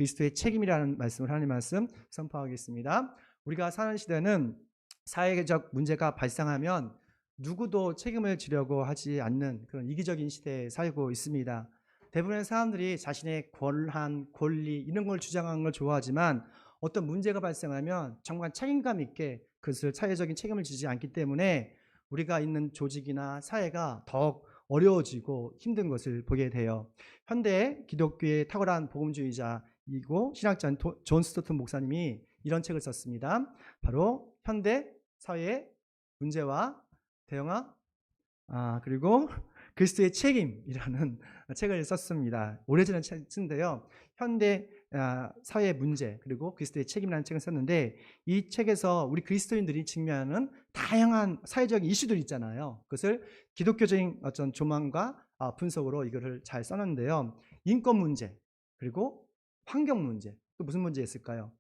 그리스도의 책임이라는 말씀을 하나님 말씀 선포하겠습니다. 우리가 사는 시대는 사회적 문제가 발생하면 누구도 책임을 지려고 하지 않는 그런 이기적인 시대에 살고 있습니다. 대부분의 사람들이 자신의 권한, 권리 이런 걸 주장하는 걸 좋아하지만 어떤 문제가 발생하면 정말 책임감 있게 그것을 사회적인 책임을 지지 않기 때문에 우리가 있는 조직이나 사회가 더욱 어려워지고 힘든 것을 보게 돼요. 현대 기독교의 탁월한 복음주의자이고 신학자인 존 스토튼 목사님이 이런 책을 썼습니다. 바로 현대 사회의 문제와 대응하 그리고 그리스도의 책임이라는 책을 썼습니다. 오래전에 책인데요. 현대 사회의 문제 그리고 그리스도의 책임이라는 책을 썼는데 이 책에서 우리 그리스도인들이 직면하는 다양한 사회적 이슈들이 있잖아요. 그것을 기독교적인 어떤 조망과 분석으로 이거를 잘 써놨는데요. 인권 문제 그리고 환경 문제 또 무슨 문제 있을까요?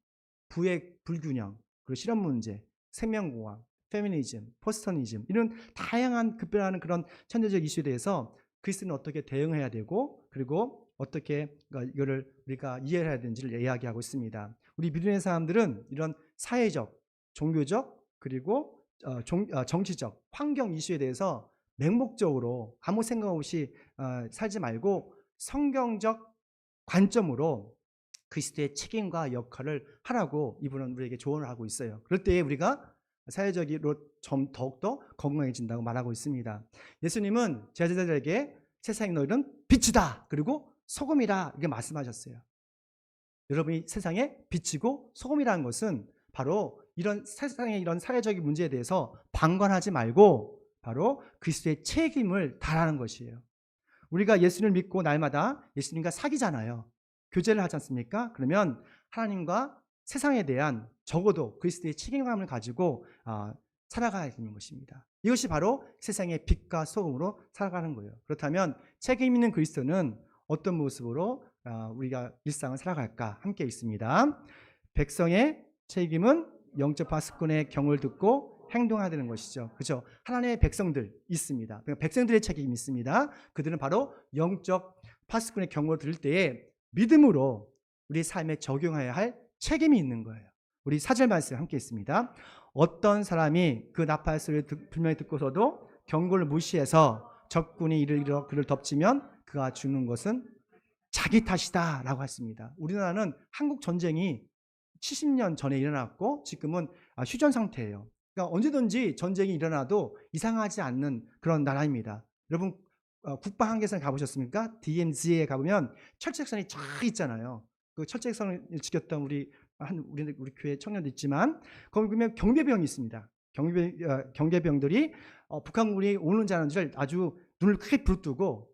부의 불균형 그리고 실업 문제, 생명공학, 페미니즘, 포스터니즘 이런 다양한 급변하는 그런 현대적 이슈에 대해서 그리스도는 어떻게 대응해야 되고 그리고 어떻게 이거를 우리가 이해해야 되는지를 이야기하고 있습니다. 우리 믿음의 사람들은 이런 사회적, 종교적 그리고 정치적, 환경 이슈에 대해서 맹목적으로 아무 생각 없이 살지 말고 성경적 관점으로 그리스도의 책임과 역할을 하라고 이분은 우리에게 조언을 하고 있어요. 그럴 때에 우리가 사회적으로 좀 더욱더 건강해진다고 말하고 있습니다. 예수님은 제자들에게 세상에 너희는 빛이다 그리고 소금이라 이렇게 말씀하셨어요. 여러분이 세상에 빛이고 소금이라는 것은 바로 이런 세상의 이런 사회적인 문제에 대해서 방관하지 말고 바로 그리스도의 책임을 다하는 것이에요. 우리가 예수님을 믿고 날마다 예수님과 사귀잖아요. 교제를 하지 않습니까? 그러면 하나님과 세상에 대한 적어도 그리스도의 책임감을 가지고 살아가야 되는 것입니다. 이것이 바로 세상의 빛과 소금으로 살아가는 거예요. 그렇다면 책임 있는 그리스도는 어떤 모습으로 우리가 일상을 살아갈까 함께 있습니다. 백성의 책임은 영적 파수꾼의 경을 듣고 행동해야 되는 것이죠. 그렇죠? 하나님의 백성들 있습니다. 백성들의 책임이 있습니다. 그들은 바로 영적 파수꾼의 경을 들을 때에 믿음으로 우리 삶에 적용해야 할 책임이 있는 거예요. 우리 4절 말씀 함께 있습니다. 어떤 사람이 그 나팔 소리를 분명히 듣고서도 경고를 무시해서 적군이 이를 이뤄 그를 덮치면 그가 죽는 것은 자기 탓이다 라고 했습니다. 우리나라는 한국 전쟁이 70년 전에 일어났고 지금은 휴전 상태예요. 그러니까 언제든지 전쟁이 일어나도 이상하지 않는 그런 나라입니다. 여러분 국방 한계선에 가보셨습니까? DMZ에 가보면 철책선이 쫙 있잖아요. 그 철책선을 지켰던 우리 교회 청년도 있지만 거기 보면 경계병이 있습니다. 경계병들이 북한군이 오는 자는지를 아주 눈을 크게 부릅뜨고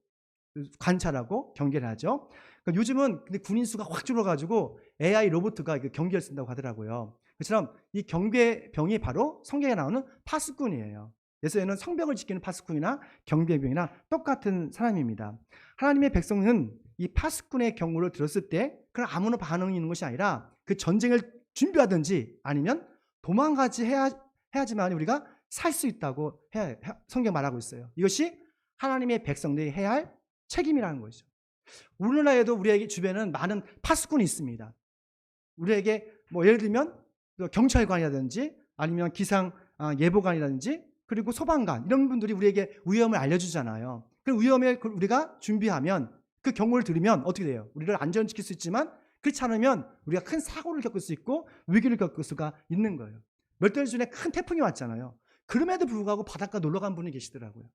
관찰하고 경계를 하죠. 그러니까 요즘은 근데 군인 수가 확 줄어가지고 AI 로봇가 경계를 쓴다고 하더라고요. 그처럼 이 경계병이 바로 성경에 나오는 파수꾼이에요. 예수에는 성벽을 지키는 파수꾼이나 경계병이나 똑같은 사람입니다. 하나님의 백성은 이 파수꾼의 경고를 들었을 때 그런 아무런 반응이 있는 것이 아니라 그 전쟁을 준비하든지 아니면 도망가지 해야지만 우리가 살 수 있다고 성경 말하고 있어요. 이것이 하나님의 백성들이 해야 할 책임이라는 것이죠. 우리나라에도 우리에게 주변에는 많은 파수꾼이 있습니다. 우리에게 예를 들면 경찰관이라든지 아니면 기상 예보관이라든지 그리고 소방관 이런 분들이 우리에게 위험을 알려주잖아요. 그 위험을 우리가 준비하면 그 경고를 들으면 어떻게 돼요? 우리를 안전지킬 수 있지만 그렇지 않으면 우리가 큰 사고를 겪을 수 있고 위기를 겪을 수가 있는 거예요. 몇 달 전에 큰 태풍이 왔잖아요. 그럼에도 불구하고 바닷가 놀러 간 분이 계시더라고요.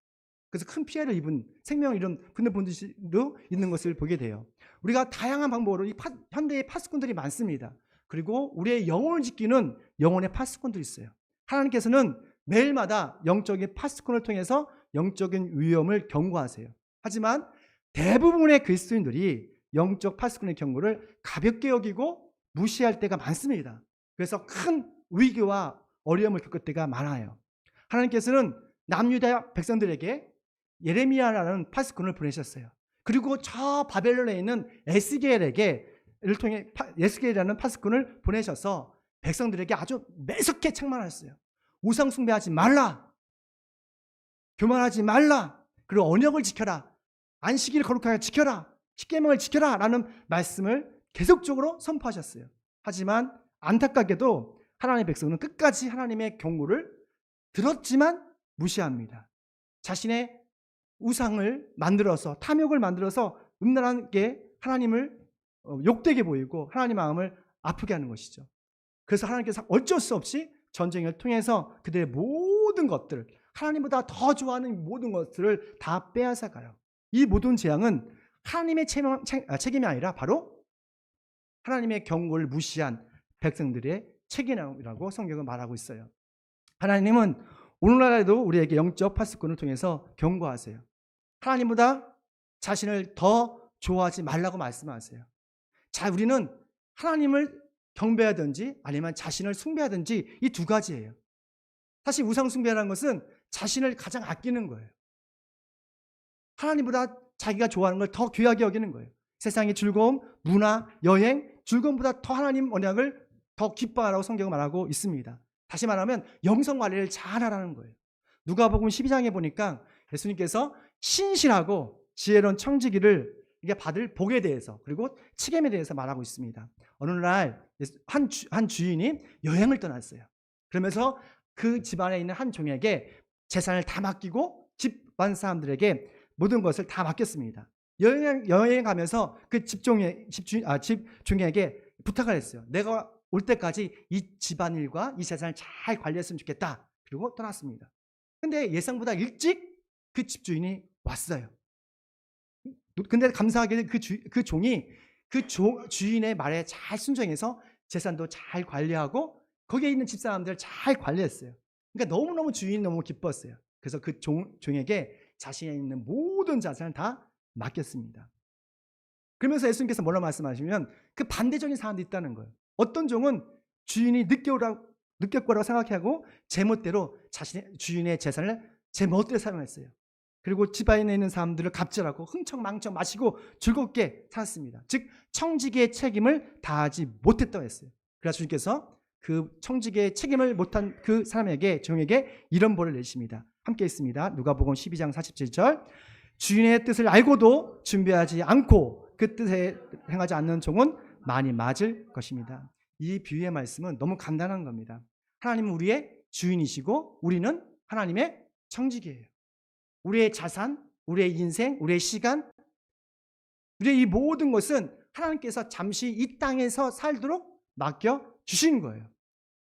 그래서 큰 피해를 입은 생명을 잃은 분들도 있는 것을 보게 돼요. 우리가 다양한 방법으로 현대의 파수꾼들이 많습니다. 그리고 우리의 영혼을 지키는 영혼의 파수꾼들이 있어요. 하나님께서는 매일마다 영적인 파수꾼을 통해서 영적인 위험을 경고하세요. 하지만 대부분의 그리스도인들이 영적 파수꾼의 경고를 가볍게 여기고 무시할 때가 많습니다. 그래서 큰 위기와 어려움을 겪을 때가 많아요. 하나님께서는 남유다 백성들에게 예레미야라는 파수꾼을 보내셨어요. 그리고 저 바벨론에 있는 에스겔에게를 통해 에스겔이라는 파수꾼을 보내셔서 백성들에게 아주 매섭게 책망하셨어요. 우상 숭배하지 말라. 교만하지 말라. 그리고 언약을 지켜라. 안식일을 거룩하게 지켜라. 십계명을 지켜라 라는 말씀을 계속적으로 선포하셨어요. 하지만 안타깝게도 하나님의 백성은 끝까지 하나님의 경고를 들었지만 무시합니다. 자신의 우상을 만들어서, 탐욕을 만들어서 음란하게 하나님을 욕되게 보이고 하나님 마음을 아프게 하는 것이죠. 그래서 하나님께서 어쩔 수 없이 전쟁을 통해서 그들의 모든 것들, 하나님보다 더 좋아하는 모든 것들을 다 빼앗아가요. 이 모든 재앙은 하나님의 책임이 아니라 바로 하나님의 경고를 무시한 백성들의 책임이라고 성경은 말하고 있어요. 하나님은 오늘날에도 우리에게 영적 파수꾼을 통해서 경고하세요. 하나님보다 자신을 더 좋아하지 말라고 말씀하세요. 자, 우리는 하나님을 경배하든지 아니면 자신을 숭배하든지 이 두 가지예요. 사실 우상 숭배라는 것은 자신을 가장 아끼는 거예요. 하나님보다 자기가 좋아하는 걸 더 귀하게 여기는 거예요. 세상의 즐거움, 문화, 여행, 즐거움보다 더 하나님 언약을 더 기뻐하라고 성경은 말하고 있습니다. 다시 말하면 영성 관리를 잘하라는 거예요. 누가복음 12장에 보니까 예수님께서 신실하고 지혜로운 청지기를 받을 복에 대해서 그리고 책임에 대해서 말하고 있습니다. 어느 날 한 주인이 여행을 떠났어요. 그러면서 그 집안에 있는 한 종에게 재산을 다 맡기고 집안 사람들에게 모든 것을 다 맡겼습니다. 여행 가면서 그 집 종에게 부탁을 했어요. 내가 올 때까지 이 집안일과 이 재산을 잘 관리했으면 좋겠다. 그리고 떠났습니다. 근데 예상보다 일찍 그 집주인이 왔어요. 근데 감사하게 그 종이 그 주인의 말에 잘 순종해서 재산도 잘 관리하고 거기에 있는 집사람들을 잘 관리했어요. 그러니까 너무너무 주인이 너무 기뻤어요. 그래서 그 종에게 자신에 있는 모든 자산을 다 맡겼습니다. 그러면서 예수님께서 뭐라고 말씀하시면 그 반대적인 사람도 있다는 거예요. 어떤 종은 주인이 늦게 거라고 생각하고 제멋대로 자신의 주인의 재산을 제멋대로 사용했어요. 그리고 집안에 있는 사람들을 갑질하고 흥청망청 마시고 즐겁게 살았습니다. 즉 청지기의 책임을 다하지 못했다고 했어요. 그래서 주님께서 그 청지기의 책임을 못한 그 사람에게, 종에게 이런 벌을 내십니다. 함께 있습니다. 누가복음 12장 47절. 주인의 뜻을 알고도 준비하지 않고 그 뜻에 행하지 않는 종은 많이 맞을 것입니다. 이 비유의 말씀은 너무 간단한 겁니다. 하나님은 우리의 주인이시고 우리는 하나님의 청지기예요. 우리의 자산, 우리의 인생, 우리의 시간, 우리의 이 모든 것은 하나님께서 잠시 이 땅에서 살도록 맡겨주신 거예요.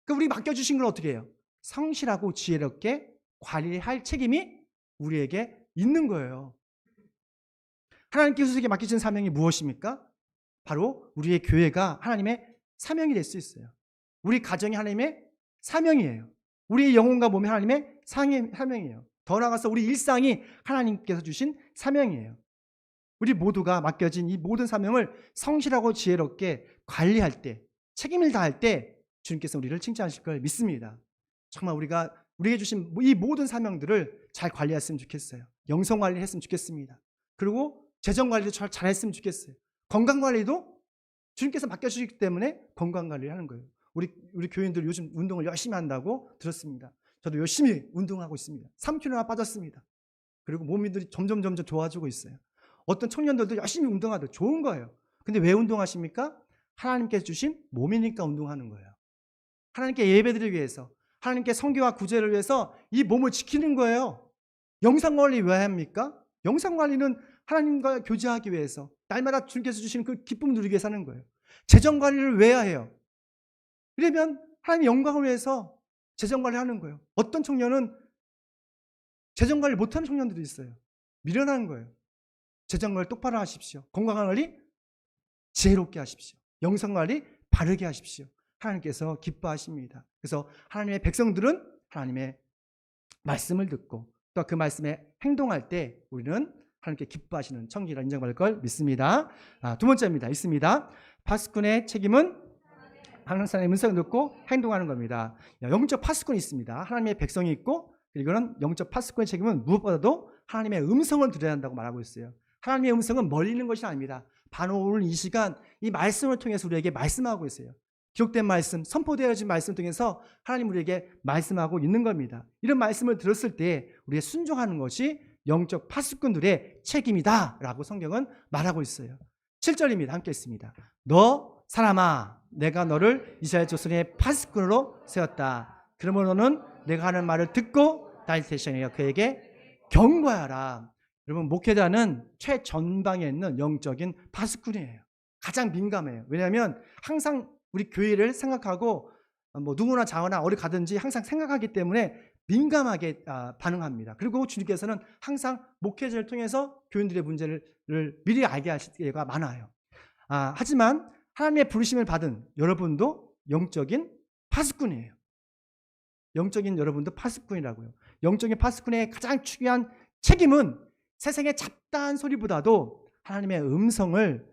그 우리 맡겨주신 걸 어떻게 해요? 성실하고 지혜롭게 관리할 책임이 우리에게 있는 거예요. 하나님께서 우리에게 맡기신 사명이 무엇입니까? 바로 우리의 교회가 하나님의 사명이 될 수 있어요. 우리 가정이 하나님의 사명이에요. 우리의 영혼과 몸이 하나님의 사명이에요. 더 나아가서 우리 일상이 하나님께서 주신 사명이에요. 우리 모두가 맡겨진 이 모든 사명을 성실하고 지혜롭게 관리할 때, 책임을 다할 때 주님께서 우리를 칭찬하실 걸 믿습니다. 정말 우리에게 주신 이 모든 사명들을 잘 관리했으면 좋겠어요. 영성 관리를 했으면 좋겠습니다. 그리고 재정 관리도 잘했으면 좋겠어요. 건강 관리도 주님께서 맡겨주시기 때문에 건강 관리를 하는 거예요. 우리 교인들 요즘 운동을 열심히 한다고 들었습니다. 저도 열심히 운동하고 있습니다. 3kg나 빠졌습니다. 그리고 몸들이 점점 좋아지고 있어요. 어떤 청년들도 열심히 운동하도 좋은 거예요. 근데 왜 운동하십니까? 하나님께서 주신 몸이니까 운동하는 거예요. 하나님께 예배드리기 위해서, 하나님께 성교와 구제를 위해서 이 몸을 지키는 거예요. 영상관리 왜 합니까? 영상관리는 하나님과 교제하기 위해서, 날마다 주님께서 주시는 그 기쁨을 누리기 위해서 하는 거예요. 재정관리를 왜 해요? 그러면 하나님의 영광을 위해서 재정관리를 하는 거예요. 어떤 청년은 재정관리 못하는 청년들도 있어요. 미련한 거예요. 재정관리 똑바로 하십시오. 건강관리 지혜롭게 하십시오. 영상관리 바르게 하십시오. 하나님께서 기뻐하십니다. 그래서 하나님의 백성들은 하나님의 말씀을 듣고 또 그 말씀에 행동할 때 우리는 하나님께 기뻐하시는 청지기라 인정받을 걸 믿습니다. 두 번째입니다. 있습니다. 파수꾼의 책임은 하나님의 음성을 듣고 행동하는 겁니다. 영적 파수꾼이 있습니다. 하나님의 백성이 있고, 이거는 영적 파수꾼의 책임은 무엇보다도 하나님의 음성을 들어야 한다고 말하고 있어요. 하나님의 음성은 멀리 있는 것이 아닙니다. 바로 오늘 이 시간 이 말씀을 통해서 우리에게 말씀하고 있어요. 기록된 말씀, 선포되어진 말씀을 통해서 하나님 우리에게 말씀하고 있는 겁니다. 이런 말씀을 들었을 때 우리가 순종하는 것이 영적 파수꾼들의 책임이다라고 성경은 말하고 있어요. 7절입니다. 함께 있습니다. 너 사람아, 내가 너를 이스라엘 조선의 파수꾼으로 세웠다. 그러므로 너는 내가 하는 말을 듣고 다닐 것이니라. 그에게 경고하라. 여러분, 목회자는 최전방에 있는 영적인 파수꾼이에요. 가장 민감해요. 왜냐하면 항상 우리 교회를 생각하고 누구나 자거나 어디 가든지 항상 생각하기 때문에 민감하게 반응합니다. 그리고 주님께서는 항상 목회자를 통해서 교인들의 문제를 미리 알게 하실 때가 많아요. 하지만 하나님의 부르심을 받은 여러분도 영적인 파수꾼이에요. 영적인 여러분도 파수꾼이라고요. 영적인 파수꾼의 가장 중요한 책임은 세상의 잡다한 소리보다도 하나님의 음성을,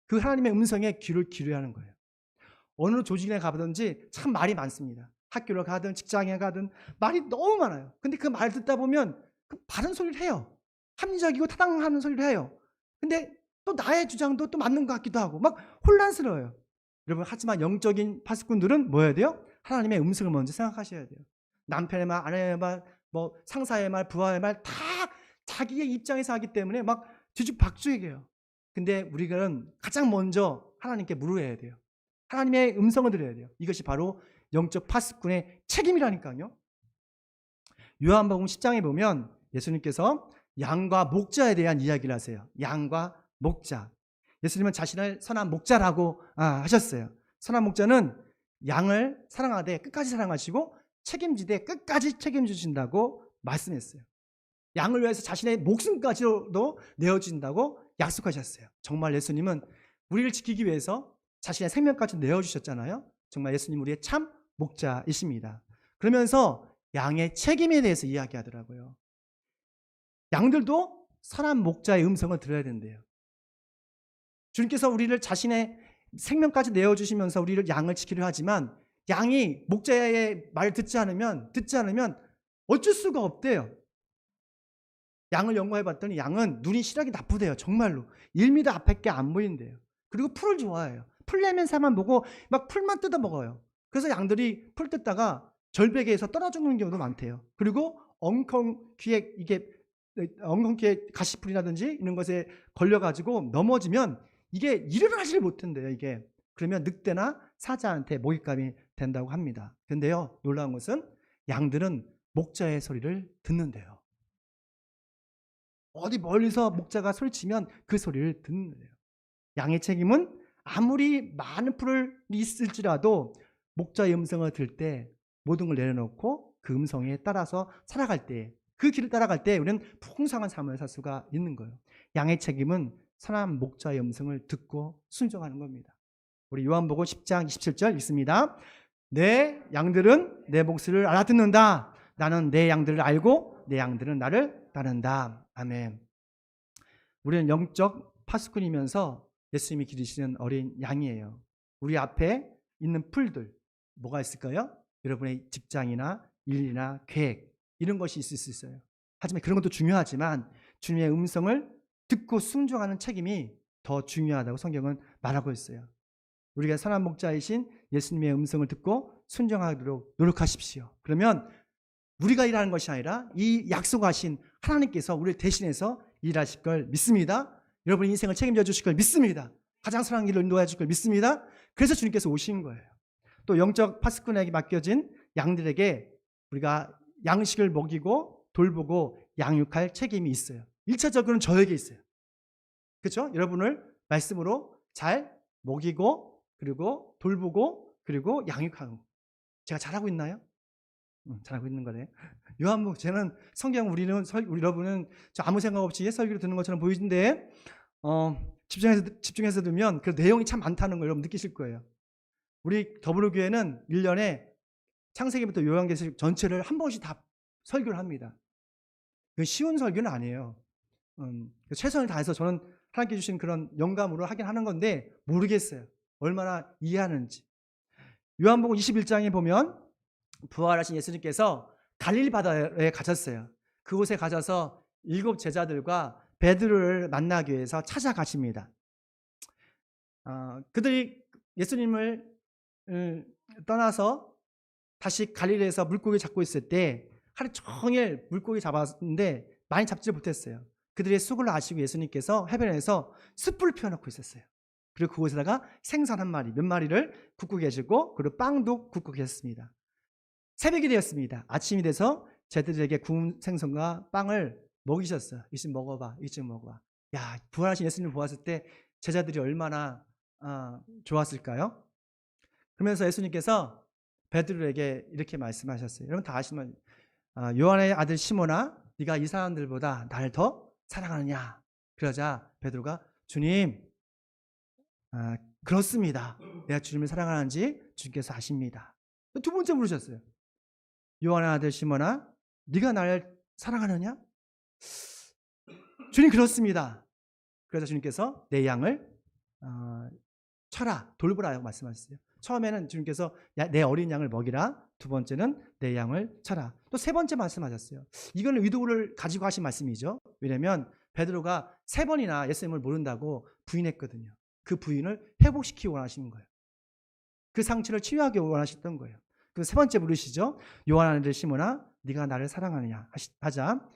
그 하나님의 음성에 귀를 기울여야 하는 거예요. 어느 조직에 가든지 참 말이 많습니다. 학교를 가든 직장에 가든 말이 너무 많아요. 근데 그 말 듣다 보면 그 바른 소리를 해요. 합리적이고 타당하는 소리를 해요. 근데 또 나의 주장도 또 맞는 것 같기도 하고 막 혼란스러워요. 여러분, 하지만 영적인 파수꾼들은 뭐 해야 돼요? 하나님의 음성을 먼저 생각하셔야 돼요. 남편의 말, 아내의 말, 상사의 말, 부하의 말 다 자기의 입장에서 하기 때문에 막 뒤죽박죽이에요. 근데 우리는 가장 먼저 하나님께 물어야 돼요. 하나님의 음성을 들어야 돼요. 이것이 바로 영적 파수꾼의 책임이라니까요. 요한복음 10장에 보면 예수님께서 양과 목자에 대한 이야기를 하세요. 양과 목자. 예수님은 자신을 선한 목자라고 하셨어요. 선한 목자는 양을 사랑하되 끝까지 사랑하시고 책임지되 끝까지 책임지신다고 말씀했어요. 양을 위해서 자신의 목숨까지도 내어주신다고 약속하셨어요. 정말 예수님은 우리를 지키기 위해서 자신의 생명까지 내어주셨잖아요. 정말 예수님 우리의 참 목자이십니다. 그러면서 양의 책임에 대해서 이야기하더라고요. 양들도 선한 목자의 음성을 들어야 된대요. 주님께서 우리를 자신의 생명까지 내어주시면서 우리를 양을 지키려 하지만 양이 목자의 말을 듣지 않으면 어쩔 수가 없대요. 양을 연구해 봤더니 양은 눈이 시력이 나쁘대요. 정말로 1m 앞밖에 안 보인대요. 그리고 풀을 좋아해요. 풀 내면서만 보고 막 풀만 뜯어 먹어요. 그래서 양들이 풀 뜯다가 절벽에서 떨어 죽는 경우도 많대요. 그리고 엉겅퀴에 가시풀이라든지 이런 것에 걸려가지고 넘어지면 이게 일어나지를 못한대요. 이게 그러면 늑대나 사자한테 먹잇감이 된다고 합니다. 그런데요, 놀라운 것은 양들은 목자의 소리를 듣는데요. 어디 멀리서 목자가 소리치면 그 소리를 듣는데요. 양의 책임은 아무리 많은 풀이 있을지라도 목자의 음성을 들을 때 모든 걸 내려놓고 그 음성에 따라서 살아갈 때, 그 길을 따라갈 때 우리는 풍성한 삶을 살 수가 있는 거예요. 양의 책임은 선한 목자의 음성을 듣고 순종하는 겁니다. 우리 요한복음 10장 27절 읽습니다. 내 양들은 내 목소리를 알아듣는다. 나는 내 양들을 알고 내 양들은 나를 따른다. 아멘. 우리는 영적 파수꾼이면서 예수님이 기르시는 어린 양이에요. 우리 앞에 있는 풀들 뭐가 있을까요? 여러분의 직장이나 일이나 계획 이런 것이 있을 수 있어요. 하지만 그런 것도 중요하지만 주님의 음성을 듣고 순종하는 책임이 더 중요하다고 성경은 말하고 있어요. 우리가 선한 목자이신 예수님의 음성을 듣고 순종하도록 노력하십시오. 그러면 우리가 일하는 것이 아니라 이 약속하신 하나님께서 우리를 대신해서 일하실 걸 믿습니다. 여러분의 인생을 책임져 주실 걸 믿습니다. 가장 선한 길을 인도해 주실 걸 믿습니다. 그래서 주님께서 오신 거예요. 또 영적 파수꾼에게 맡겨진 양들에게 우리가 양식을 먹이고 돌보고 양육할 책임이 있어요. 1차적으로는 저에게 있어요. 그렇죠? 여러분을 말씀으로 잘 먹이고 그리고 돌보고 그리고 양육하고. 제가 잘하고 있나요? 잘하고 있는 거네. 요한복음, 쟤는 성경 우리 여러분은 아무 생각 없이 설교를 듣는 것처럼 보이는데 집중해서 들으면 그 내용이 참 많다는 걸 여러분 느끼실 거예요. 우리 더불어교회는 1년에 창세기부터 요한계시록 전체를 한 번씩 다 설교를 합니다. 그 쉬운 설교는 아니에요. 최선을 다해서 저는 하나님께 주신 그런 영감으로 하긴 하는 건데 모르겠어요. 얼마나 이해하는지. 요한복음 21장에 보면 부활하신 예수님께서 갈릴리 바다에 가셨어요. 그곳에 가셔서 7 제자들과 베드로를 만나기 위해서 찾아가십니다. 그들이 예수님을 떠나서 다시 갈릴리에서 물고기 잡고 있을 때 하루 종일 물고기 잡았는데 많이 잡지 못했어요. 그들의 수고를 아시고 예수님께서 해변에서 숯불을 피워놓고 있었어요. 그리고 그곳에다가 생선 한 마리, 몇 마리를 굽고 계시고 그리고 빵도 굽고 계셨습니다. 새벽이 되었습니다. 아침이 돼서 제자들에게 구운 생선과 빵을 먹이셨어요. 이쯤 먹어봐, 이쯤 먹어봐. 야, 부활하신 예수님을 보았을 때 제자들이 얼마나 좋았을까요? 그러면서 예수님께서 베드로에게 이렇게 말씀하셨어요. 여러분 다 아시면 요한의 아들 시몬아, 네가 이 사람들보다 나를 더 사랑하느냐? 그러자 베드로가 주님, 그렇습니다. 내가 주님을 사랑하는지 주님께서 아십니다. 두 번째 물으셨어요. 요한의 아들 시몬아, 네가 나를 사랑하느냐? 주님 그렇습니다. 그래서 주님께서 내 양을 쳐라, 돌보라고 말씀하셨어요. 처음에는 주님께서 내 어린 양을 먹이라, 두 번째는 내 양을 쳐라. 또 세 번째 말씀하셨어요. 이거는 의도를 가지고 하신 말씀이죠. 왜냐하면 베드로가 세 번이나 예수님을 모른다고 부인했거든요. 그 부인을 회복시키기 원하시는 거예요. 그 상처를 치유하기 원하셨던 거예요. 그래서 세 번째 물으시죠. 요한 아들 시몬아, 네가 나를 사랑하느냐 하자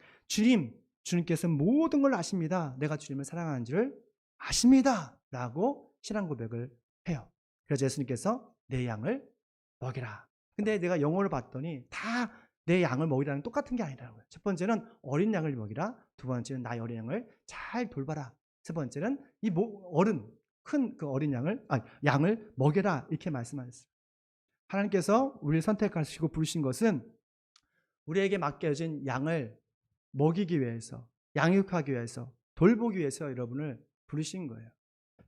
주님께서 모든 걸 아십니다. 내가 주님을 사랑하는지를 아십니다. 라고 신앙 고백을 해요. 그래서 예수님께서 내 양을 먹이라. 근데 내가 영어를 봤더니 다 내 양을 먹이라는 똑같은 게 아니라고요. 첫 번째는 어린 양을 먹이라, 두 번째는 나의 어린 양을 잘 돌봐라, 세 번째는 이 큰 그 어린 양을 먹여라, 이렇게 말씀하셨어요. 하나님께서 우리를 선택하시고 부르신 것은 우리에게 맡겨진 양을 먹이기 위해서, 양육하기 위해서, 돌보기 위해서 여러분을 부르신 거예요.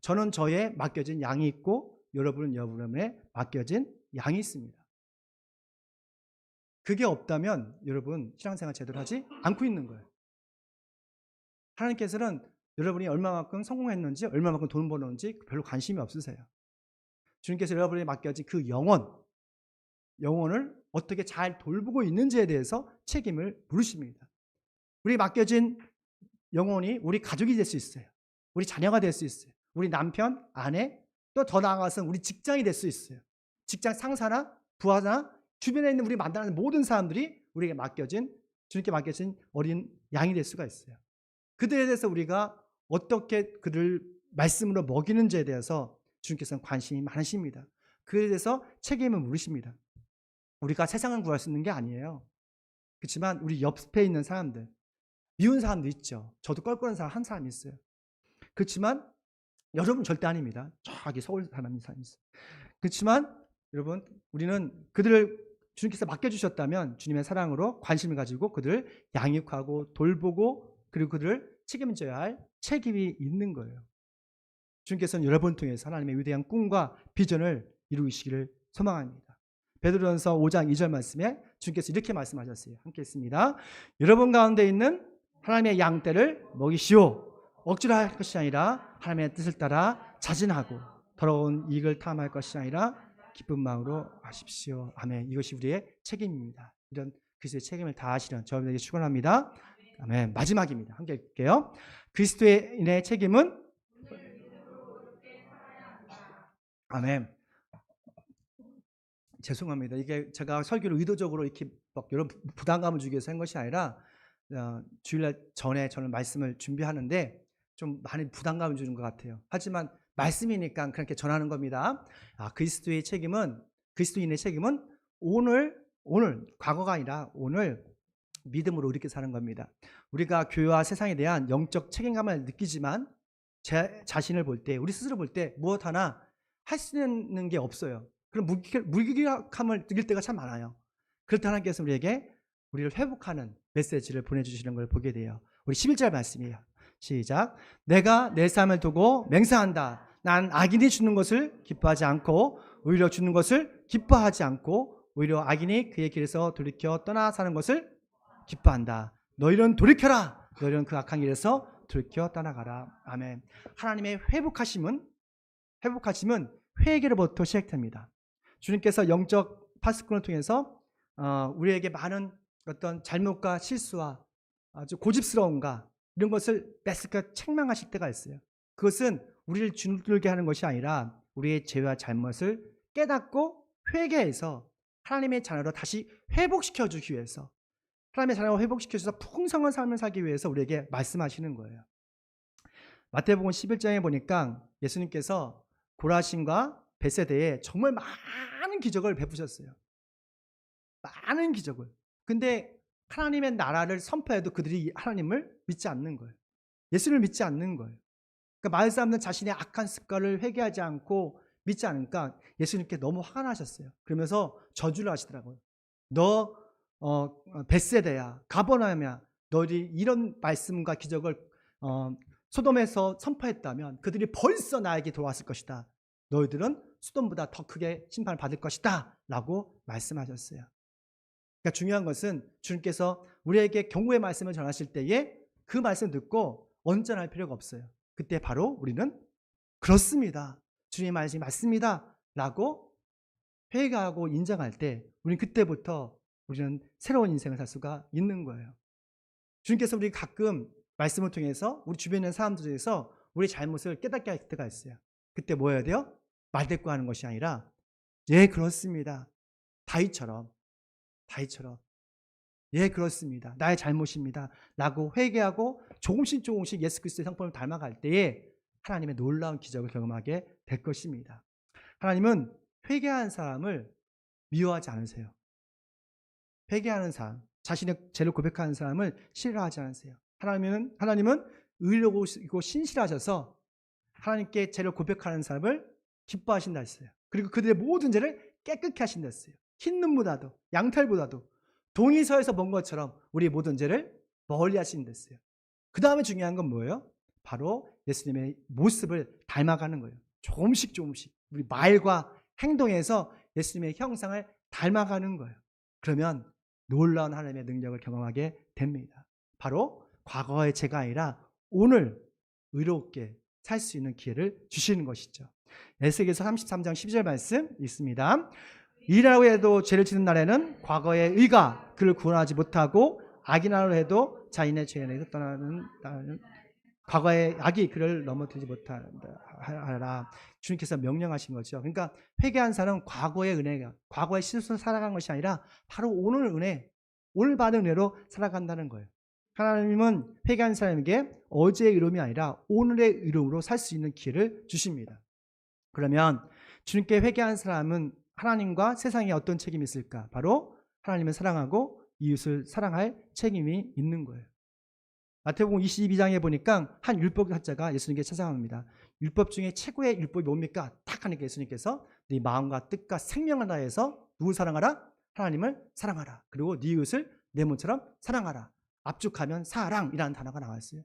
저는 저의 맡겨진 양이 있고 여러분은 여러분의 맡겨진 양이 있습니다. 그게 없다면 여러분 신앙생활 제대로 하지 않고 있는 거예요. 하나님께서는 여러분이 얼마만큼 성공했는지, 얼마만큼 돈 벌었는지 별로 관심이 없으세요. 주님께서 여러분이 맡겨진 그 영혼을 어떻게 잘 돌보고 있는지에 대해서 책임을 물으십니다. 우리 맡겨진 영혼이 우리 가족이 될 수 있어요. 우리 자녀가 될 수 있어요. 우리 남편, 아내, 또 더 나아가서는 우리 직장이 될 수 있어요. 직장 상사나 부하나 주변에 있는 우리 만나는 모든 사람들이 우리에게 주님께 맡겨진 어린 양이 될 수가 있어요. 그들에 대해서 우리가 어떻게 그들 말씀으로 먹이는지에 대해서 주님께서는 관심이 많으십니다. 그에 대해서 책임을 물으십니다. 우리가 세상을 구할 수 있는 게 아니에요. 그렇지만 우리 옆에 있는 사람들, 미운 사람도 있죠. 저도 껄끄러운 사람 한 사람 있어요. 그렇지만 여러분 절대 아닙니다. 저기 서울 사람이 있어요. 그렇지만 여러분, 우리는 그들을 주님께서 맡겨주셨다면 주님의 사랑으로 관심을 가지고 그들을 양육하고 돌보고 그리고 그들을 책임져야 할 책임이 있는 거예요. 주님께서는 여러분 통해서 하나님의 위대한 꿈과 비전을 이루시기를 소망합니다. 베드로전서 5장 2절 말씀에 주님께서 이렇게 말씀하셨어요. 함께 있습니다. 여러분 가운데 있는 하나님의 양떼를 먹이시오. 억지로 할 것이 아니라 하나님의 뜻을 따라 자진하고 더러운 이익을 탐할 것이 아니라 기쁜 마음으로 하십시오. 아멘. 이것이 우리의 책임입니다. 이런 그리스도의 책임을 다하시는 저에게 축원합니다. 아멘. 마지막입니다. 함께 읽을게요. 그리스도인의 책임은 아멘. 죄송합니다. 이게 제가 설교를 의도적으로 이렇게 막 여러 부담감을 주기 위해서 한 것이 아니라 주일날 전에 저는 말씀을 준비하는데 좀 많이 부담감을 주는 것 같아요. 하지만 말씀이니까 그렇게 전하는 겁니다. 그리스도인의 책임은 오늘 과거가 아니라 오늘 믿음으로 이렇게 사는 겁니다. 우리가 교회와 세상에 대한 영적 책임감을 느끼지만 제 자신을 볼 때, 우리 스스로 볼 때 무엇 하나 할 수 있는 게 없어요. 그럼 무기력함을 느낄 때가 참 많아요. 그럴 때 하나님께서 우리를 회복하는 메시지를 보내주시는 걸 보게 돼요. 우리 11절 말씀이에요. 시작. 내가 내 삶을 두고 맹세한다. 난 악인이 주는 것을 기뻐하지 않고 오히려 주는 것을 기뻐하지 않고 오히려 악인이 그의 길에서 돌이켜 떠나 사는 것을 기뻐한다. 너희는 돌이켜라. 너희는 그 악한 길에서 돌이켜 떠나가라. 아멘. 하나님의 회복하심은 회개로부터 시작됩니다. 주님께서 영적 파수꾼을 통해서 우리에게 많은 어떤 잘못과 실수와 아주 고집스러움과 이런 것을 뺏을까 책망하실 때가 있어요. 그것은 우리를 주눅들게 하는 것이 아니라 우리의 죄와 잘못을 깨닫고 회개해서 하나님의 자녀로 다시 회복시켜 주기 위해서 하나님의 자녀를 회복시켜주셔서 풍성한 삶을 살기 위해서 우리에게 말씀하시는 거예요. 마태복음 11장에 보니까 예수님께서 고라신과 벳세대에 정말 많은 기적을 베푸셨어요. 많은 기적을. 근데 하나님의 나라를 선포해도 그들이 하나님을 믿지 않는 거예요. 예수를 믿지 않는 거예요. 그러니까 마을 사람들은 자신의 악한 습관을 회개하지 않고 믿지 않으니까 예수님께 너무 화가 나셨어요. 그러면서 저주를 하시더라고요. 너 벳세대야, 가버나움이야. 너희들이 이런 말씀과 기적을 소돔에서 선포했다면 그들이 벌써 나에게 돌아왔을 것이다. 너희들은 소돔보다 더 크게 심판을 받을 것이다 라고 말씀하셨어요. 그러니까 중요한 것은 주님께서 우리에게 경고의 말씀을 전하실 때에 그 말씀을 듣고 언짢을 필요가 없어요. 그때 바로 우리는 그렇습니다, 주님의 말씀이 맞습니다 라고 회개하고 인정할 때 우리는 그때부터 우리는 새로운 인생을 살 수가 있는 거예요. 주님께서 우리 가끔 말씀을 통해서 우리 주변에 있는 사람들 중에서 우리 잘못을 깨닫게 할 때가 있어요. 그때 뭐 해야 돼요? 말대꾸하는 것이 아니라 예 그렇습니다, 다윗처럼 예 그렇습니다, 나의 잘못입니다 라고 회개하고 조금씩 예수 그리스도의 성품을 닮아갈 때에 하나님의 놀라운 기적을 경험하게 될 것입니다. 하나님은 회개한 사람을 미워하지 않으세요. 회개하는 사람, 자신의 죄를 고백하는 사람을 싫어하지 않으세요. 하나님은 의로우시고 신실하셔서 하나님께 죄를 고백하는 사람을 기뻐하신다 했어요. 그리고 그들의 모든 죄를 깨끗게 하신다 했어요. 흰 눈보다도 양털보다도 동이 서에서 먼 것처럼 우리의 모든 죄를 멀리 하신다 했어요. 그 다음에 중요한 건 뭐예요? 바로 예수님의 모습을 닮아가는 거예요. 조금씩 우리 말과 행동에서 예수님의 형상을 닮아가는 거예요. 그러면 놀라운 하나님의 능력을 경험하게 됩니다. 바로 과거의 죄가 아니라 오늘 의롭게 살 수 있는 기회를 주시는 것이죠. 에스겔서 33장 12절 말씀 있습니다. 이라고 해도 죄를 짓는 날에는 과거의 의가 그를 구원하지 못하고 악이라고 해도 자인의 죄에서 떠나는 과거의 악이 그를 넘어뜨리지 못하라. 주님께서 명령하신 거죠. 그러니까 회개한 사람은 과거의 은혜가, 과거의 실수를 살아간 것이 아니라 바로 오늘 은혜, 오늘 받은 은혜로 살아간다는 거예요. 하나님은 회개한 사람에게 어제의 의로움이 아니라 오늘의 의로움으로 살 수 있는 기회를 주십니다. 그러면 주님께 회개한 사람은 하나님과 세상에 어떤 책임이 있을까? 바로 하나님을 사랑하고 이웃을 사랑할 책임이 있는 거예요. 마태복음 22장에 보니까 한 율법학자가 예수님께 찾아갑니다. 율법 중에 최고의 율법이 뭡니까? 딱 하니까 예수님께서 네 마음과 뜻과 생명을 다해서 누굴 사랑하라? 하나님을 사랑하라. 그리고 네 이웃을 내 몸처럼 사랑하라. 압축하면 사랑이라는 단어가 나왔어요.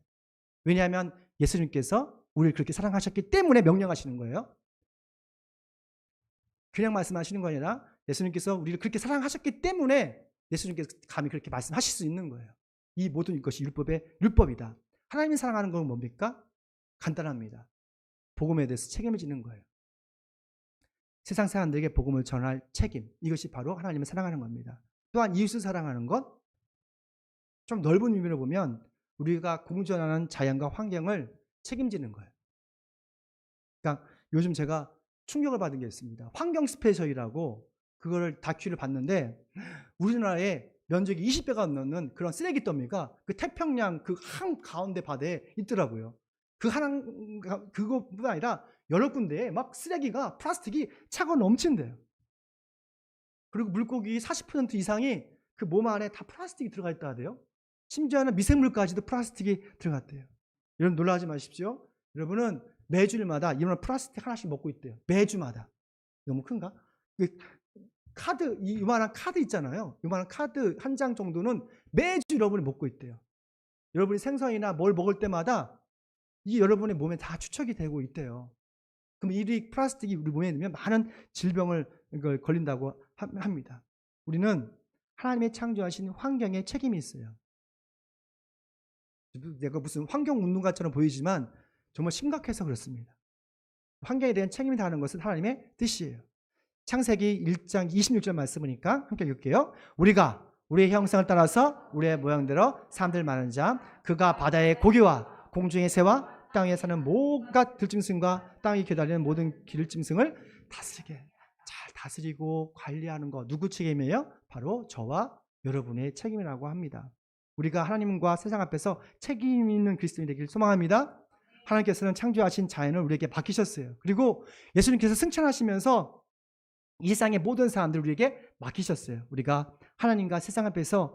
왜냐하면 예수님께서 우리를 그렇게 사랑하셨기 때문에 명령하시는 거예요. 그냥 말씀하시는 거 아니라 예수님께서 우리를 그렇게 사랑하셨기 때문에 예수님께서 감히 그렇게 말씀하실 수 있는 거예요. 이 모든 것이 율법의 율법이다. 하나님이 사랑하는 건 뭡니까? 간단합니다. 복음에 대해서 책임을 지는 거예요. 세상 사람들에게 복음을 전할 책임, 이것이 바로 하나님을 사랑하는 겁니다. 또한 이웃을 사랑하는 것, 좀 넓은 의미로 보면 우리가 공존하는 자연과 환경을 책임지는 거예요. 그러니까 요즘 제가 충격을 받은 게 있습니다. 환경 스페셜이라고 그거를 다큐를 봤는데 우리나라에 면적이 20배가 넘는 그런 쓰레기 더미가 그 태평양 그 한가운데 바다에 있더라고요. 그것뿐 아니라 여러 군데에 막 쓰레기가 플라스틱이 차고 넘친대요. 그리고 물고기 40% 이상이 그 몸 안에 다 플라스틱이 들어가 있다 하대요. 심지어는 미생물까지도 플라스틱이 들어갔대요. 여러분 놀라지 마십시오. 여러분은 매주일마다 이런 플라스틱 하나씩 먹고 있대요. 매주마다. 너무 큰가? 카드, 이만한 카드 있잖아요. 이만한 카드 한 장 정도는 매주 여러분이 먹고 있대요. 여러분이 생선이나 뭘 먹을 때마다 이 여러분의 몸에 다 추적이 되고 있대요. 그럼 이 플라스틱이 우리 몸에 넣으면 많은 질병을 걸린다고 합니다. 우리는 하나님의 창조하신 환경에 책임이 있어요. 내가 무슨 환경운동가처럼 보이지만 정말 심각해서 그렇습니다. 환경에 대한 책임이 다하는 것은 하나님의 뜻이에요. 창세기 1장 26절 말씀이니까 함께 읽을게요. 우리가 우리의 형상을 따라서 우리의 모양대로 사람들 많은 자, 그가 바다의 고기와 공중의 새와 땅에 사는 모든 들짐승과 땅에 기다리는 모든 들짐승을 다스리게, 잘 다스리고 관리하는 거 누구 책임이에요? 바로 저와 여러분의 책임이라고 합니다. 우리가 하나님과 세상 앞에서 책임 있는 그리스도인이 되길 소망합니다. 하나님께서는 창조하신 자연을 우리에게 맡기셨어요. 그리고 예수님께서 승천하시면서 이 세상의 모든 사람들을 우리에게 맡기셨어요. 우리가 하나님과 세상 앞에서